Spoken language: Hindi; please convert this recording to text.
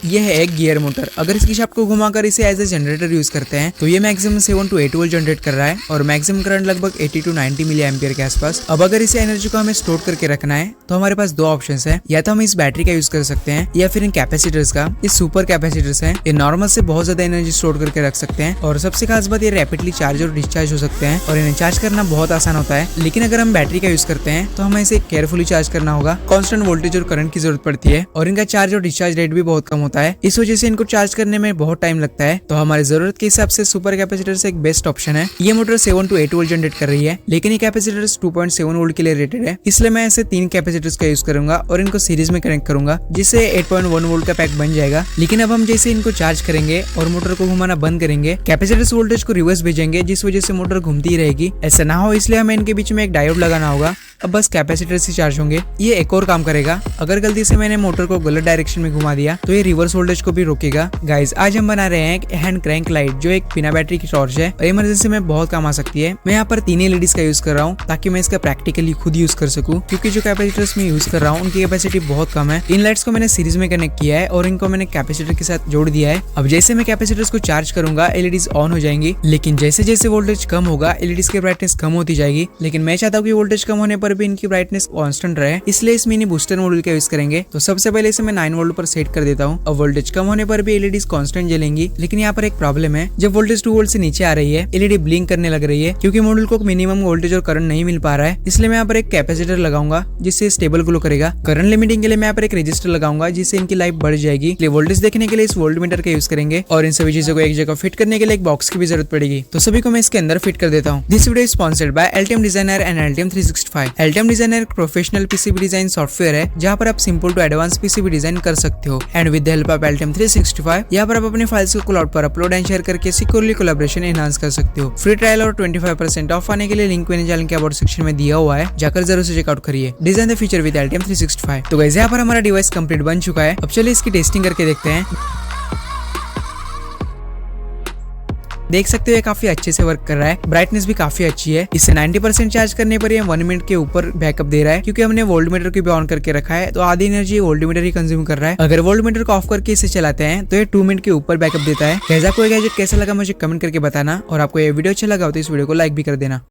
ये है एक गियर मोटर। अगर इसकी शाफ्ट को घुमाकर इसे एज ए जनरेटर यूज करते हैं तो ये मैक्सिमम 7 to 8 वोल्ट जनरेट कर रहा है और मैक्सिमम करंट लगभग 80 to 90 मिली एम्पियर के आसपास। अब अगर इसे एनर्जी को हमें स्टोर करके रखना है तो हमारे पास दो ऑप्शंस है, या तो हम इस बैटरी का यूज कर सकते हैं या फिर इन कैपेसिटर्स का। ये सुपर कैपेसिटर्स हैं, ये नॉर्मल से बहुत ज्यादा एनर्जी स्टोर करके रख सकते हैं और सबसे खास बात ये रैपिडली चार्ज और डिस्चार्ज हो सकते हैं और इन्हें चार्ज करना बहुत आसान होता है। लेकिन अगर हम बैटरी का यूज करते हैं तो हमें इसे केयरफुली चार्ज करना होगा, कांस्टेंट वोल्टेज और करंट की जरूरत पड़ती है और इनका चार्ज और डिस्चार्ज रेट भी बहुत कम होता है। इस वजह से इनको चार्ज करने में बहुत टाइम लगता है। तो हमारी जरूरत के हिसाब से सुपर कैपेसिटर्स एक बेस्ट ऑप्शन है। ये मोटर 7 to 8 वोल्ट जनरेट कर रही है, लेकिन ये कैपेसिटर्स 2.7 वोल्ट के लिए रेटेड है, इसलिए मैं ऐसे 3 कैपेसिटर्स का यूज करूंगा और इनको सीरीज में कनेक्ट करूंगा जिससे 8.1 वोल्ट का पैक बन जाएगा। लेकिन अब हम जैसे इनको चार्ज करेंगे और मोटर को घुमाना बंद करेंगे, कैपेसिटर्स वोल्टेज को रिवर्स भेजेंगे जिस वजह से मोटर घूमती ही रहेगी। ऐसा ना हो इसलिए हमें इनके बीच में एक डायोड लगाना होगा। अब बस कैपेसिटर से चार्ज होंगे। ये एक और काम करेगा, अगर गलती से मैंने मोटर को गलत डायरेक्शन में घुमा दिया तो ये रिवर्स वोल्टेज को भी रोकेगा। गाइस आज हम बना रहे हैं एक हैंड क्रैंक लाइट जो एक बिना बैटरी की टॉर्च है और इमरजेंसी में बहुत काम आ सकती है। मैं यहाँ पर 3 एलईडीज का यूज कर रहा हूँ ताकि मैं इसका प्रैक्टिकली खुद यूज कर सकूँ, क्योंकि जो कैपेसिटर्स मैं यूज कर रहा हूँ उनकी कैपेसिटी बहुत कम है। इन लाइट्स को मैंने सीरीज में कनेक्ट किया है और इनको मैंने कैपेसिटर के साथ जोड़ दिया है। अब जैसे मैं कैपेसिटर्स को चार्ज करूंगा एलईडीज ऑन हो जाएंगी, लेकिन जैसे जैसे वोल्टेज कम होगा एलईडीज की ब्राइटनेस कम होती जाएगी। लेकिन मैं चाहता हूँ कि वोल्टेज कम होने पर भी इनकी ब्राइटनेस कांस्टेंट रहे, इसलिए इस मिनी बूस्टर मॉड्यूल का यूज करेंगे। तो सबसे पहले इसे मैं 9 वोल्ट पर सेट कर देता हूँ। अब वोल्टेज कम होने पर भी एलईडीज कांस्टेंट जलेंगी, लेकिन यहाँ पर एक प्रॉब्लम है, जब वोल्टेज 2 वोल्ट से नीचे आ रही है एलईडी ब्लिंक करने लग रही है क्योंकि मॉड्यूल को मिनिमम वोल्टेज और करंट नहीं मिल पा रहा है। इसलिए मैं यहाँ पर एक कैपेसिटर लगाऊंगा जिससे स्टेबल ग्लो करेगा। करंट लिमिटिंग के लिए मैं यहाँ पर एक रजिस्टर लगाऊंगा जिससे इनकी लाइफ बढ़ जाएगी। इसलिए वोल्टेज देखने के लिए इस वोल्ट मीटर का यूज करेंगे और इन सभी चीजों को एक जगह फिट करने के लिए एक बॉक्स की भी जरूरत पड़ेगी। तो सभी को मैं इसके अंदर फिट कर देता हूँ। This video is sponsored by Altium Designer and Altium 365। Altium Designer एक प्रोफेशनल पीसीबी डिजाइन सॉफ्टवेयर है जहाँ पर आप simple to advance PCB design कर सकते हो। And with the help of Altium 365 यहाँ पर आप अपने फाइल्स को क्लाउड पर अपलोड एंड शेयर करके सिक्योरली कोलैबोरेशन एनहांस कर सकते हो। फ्री ट्रायल और 25% ऑफ आने के लिए लिंक मैंने चैनल के अबाउट सेक्शन में दिया हुआ है, जाकर जरूर से चेकआउट करिए। Design the feature with Altium 365। तो गाइस यहाँ पर हमारा डिवाइस कंप्लीट बन चुका है। अब चलिए इसकी टेस्टिंग करके देखते हैं। देख सकते हो ये काफी अच्छे से वर्क कर रहा है, ब्राइटनेस भी काफी अच्छी है। इससे 90% चार्ज करने पर ये 1 मिनट के ऊपर बैकअप दे रहा है, क्योंकि हमने वोल्ट मीटर को भी ऑन करके रखा है तो आधी एनर्जी वोल्ट मीटर ही कंज्यूम कर रहा है। अगर वोल्ट मीटर को ऑफ करके इसे चलाते हैं तो ये 2 मिनट के ऊपर बैकअप देता है। कैसा कोई गैजेट कैसा लगा मुझे कमेंट करके बताना, और आपको ये वीडियो अच्छा लगा हो तो इस वीडियो को लाइक भी कर देना।